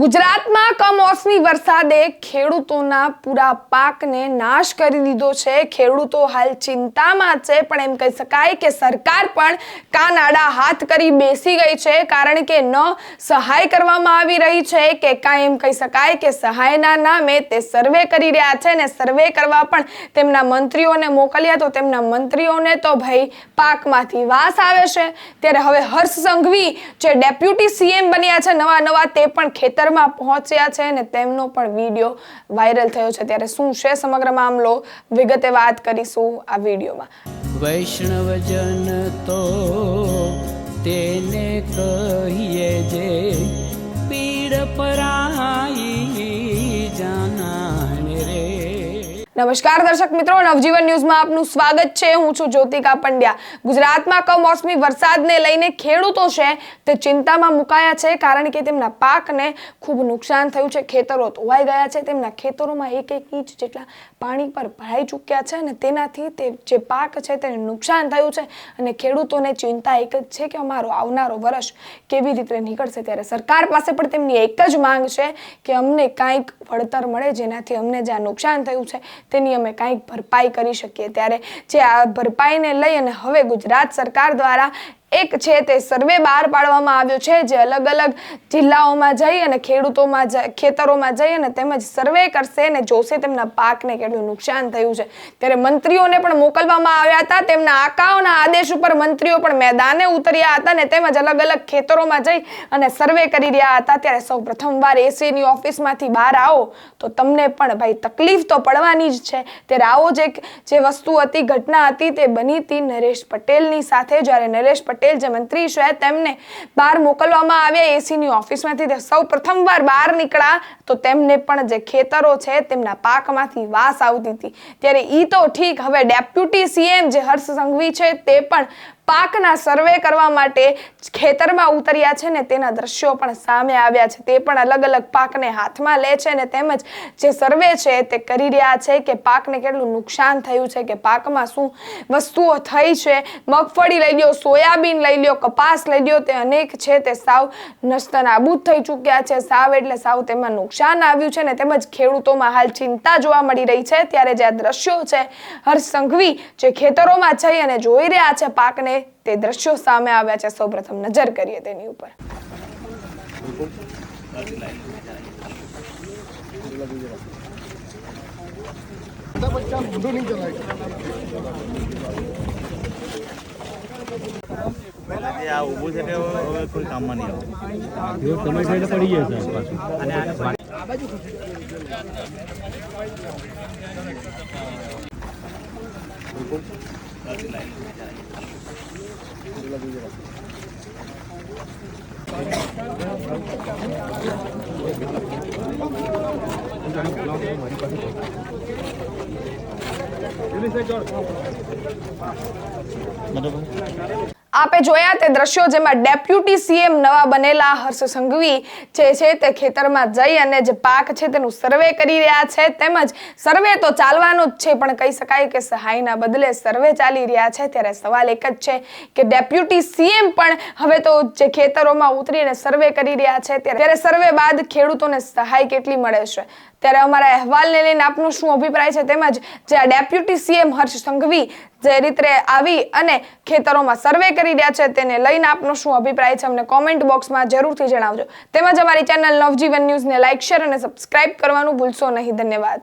ગુજરાતમાં કમોસમી વરસાદે ખેડૂતોના પૂરા પાકને નાશ કરી દીધો છે। ખેડૂતો હાલ ચિંતામાં છે, પણ એમ કહી શકાય કે સરકાર પણ કાનાડા હાથ કરી બેસી ગઈ છે, કારણ કે ન સહાય કરવામાં આવી રહી છે કે કાંઈ એમ કહી શકાય કે સહાયના નામે તે સર્વે કરી રહ્યા છે ને સર્વે કરવા પણ તેમના મંત્રીઓને મોકલ્યા તો તેમના મંત્રીઓને તો ભાઈ પાકમાંથી વાસ આવે છે। ત્યારે હવે હર્ષ સંઘવી જે ડેપ્યુટી સીએમ બન્યા છે નવા તે પણ ખેતરમાં પહોંચ્યા છે અને તેમનો પણ વિડીયો વાયરલ થયો છે। ત્યારે શું છે સમગ્ર મામલો, વિગતે વાત કરીશું આ વિડીયોમાં। વૈષ્ણવજન તો તેને કહીએ જે પીડ પરાઈ જાનાને રે। નમસ્કાર દર્શક મિત્રો, નવજીવન ન્યૂઝમાં આપનું સ્વાગત છે। હું છું જ્યોતિકા પંડ્યા। ગુજરાતમાં કમોસમી વરસાદને લઈને ખેડૂતો છે તે ચિંતામાં મુકાયા છે, કારણ કે તેમના પાકને ખૂબ નુકસાન થયું છે। ખેતરો ધોવાઈ ગયા છે, તેમના ખેતરોમાં એક ઇંચ જેટલા પાણી પર ભરાઈ ચૂક્યા છે અને તેનાથી તે જે પાક છે તેને નુકસાન થયું છે અને ખેડૂતોને ચિંતા એક જ છે કે અમારો આવનારો વર્ષ કેવી રીતે નીકળશે। ત્યારે સરકાર પાસે પણ તેમની એક જ માંગ છે કે અમને કાંઈક વળતર મળે, જેનાથી અમને જે નુકસાન થયું છે તેની અમે કાંઈક ભરપાઈ કરી શકીએ। ત્યારે જે આ ભરપાઈને લઈ અને હવે ગુજરાત સરકાર દ્વારા એક છે તે સર્વે બહાર પાડવામાં આવ્યો છે, જે અલગ અલગ જિલ્લાઓમાં જઈ અને ખેતરોમાં જઈ અને તેમજ સર્વે કરશે અને જોશે તેમના પાકને કેટલું નુકસાન થયું છે। ત્યારે મંત્રીઓને પણ મોકલવામાં આવ્યા હતા, તેમના આકાઓના આદેશ ઉપર મંત્રીઓ પણ મેદાને ઉતર્યા હતા અને તેમજ અલગ અલગ ખેતરોમાં જઈ અને સર્વે કરી રહ્યા હતા। ત્યારે સૌ પ્રથમવાર એસીની ઓફિસમાંથી બહાર આવો તો તમને પણ ભાઈ તકલીફ તો પડવાની જ છે। ત્યારે આવો જે વસ્તુ હતી, ઘટના હતી, તે બની હતી નરેશ પટેલની સાથે। જ્યારે નરેશ પટેલ જે મંત્રી છે તેમને બહાર મોકલવામાં આવ્યા એસીની ઓફિસમાંથી। તે સૌ પ્રથમવાર બહાર નીકળ્યા તો તેમને પણ જે ખેતરો છે તેમના પાકમાંથી વાસ આવતી હતી। ત્યારે ઈ તો ઠીક, હવે ડેપ્યુટી સીએમ જે હર્ષ સંઘવી છે તે પણ પાકના સર્વે કરવા માટે ખેતરમાં ઉતર્યા છે ને તેના દ્રશ્યો પણ સામે આવ્યા છે। તે પણ અલગ અલગ પાકને હાથમાં લે છે અને તેમજ જે સર્વે છે તે કરી રહ્યા છે કે પાકને કેટલું નુકસાન થયું છે, કે પાકમાં શું વસ્તુઓ થઈ છે। મગફળી લઈ લ્યો, સોયાબીન લઈ લ્યો, કપાસ લઈ લ્યો, તે અનેક છે તે સાવ નસ્તનાબૂદ થઈ ચૂક્યા છે। સાવ એટલે સાવ તેમાં નુકસાન આવ્યું છે ને તેમજ ખેડૂતોમાં હાલ ચિંતા જોવા મળી રહી છે। ત્યારે જે આ દ્રશ્યો છે, હર્ષ સંઘવી જે ખેતરોમાં જઈ અને જોઈ રહ્યા છે પાકને, તે દ્રશ્યો સામે આવ્યા છે। સૌપ્રથમ નજર કરીએ તેની ઉપર। આ ઊભું છે તે હવે કોઈ કામમાં નહીં આવે। તમે સાઈડ પડી ગયા છે પાછું અને આ બાજુ આપે જોયા તે દ્રશ્યો, જેમાં ડેપ્યુટી સીએમ નવા બનેલા હર્ષ સંઘવી જે છે તે ખેતરમાં જઈ અને જે પાક છે તેનું સર્વે કરી રહ્યા છે। તેમજ સર્વે તો ચાલવાનો જ છે, પણ કહી શકાય કે સહાયના બદલે સર્વે ચાલી રહ્યા છે। ત્યારે સવાલ એક જ છે કે ડેપ્યુટી સીએમ પણ હવે તો જે ખેતરોમાં ઉતરીને સર્વે કરી રહ્યા છે, ત્યારે સર્વે બાદ ખેડૂતોને સહાય કેટલી મળે છે, ત્યારે અમારા અહેવાલને લઈને આપનો શું અભિપ્રાય છે, તેમજ જે આ ડેપ્યુટી સીએમ હર્ષ સંઘવી જે રીતે આવી અને ખેતરોમાં સર્વે કરી રહ્યા છે તેને લઈને આપનો શું અભિપ્રાય છે અમને કોમેન્ટ બોક્સમાં જરૂરથી જણાવજો। તેમજ અમારી ચેનલ નવજીવન ન્યૂઝને લાઇક, શેર અને સબસ્ક્રાઇબ કરવાનું ભૂલશો નહીં। ધન્યવાદ।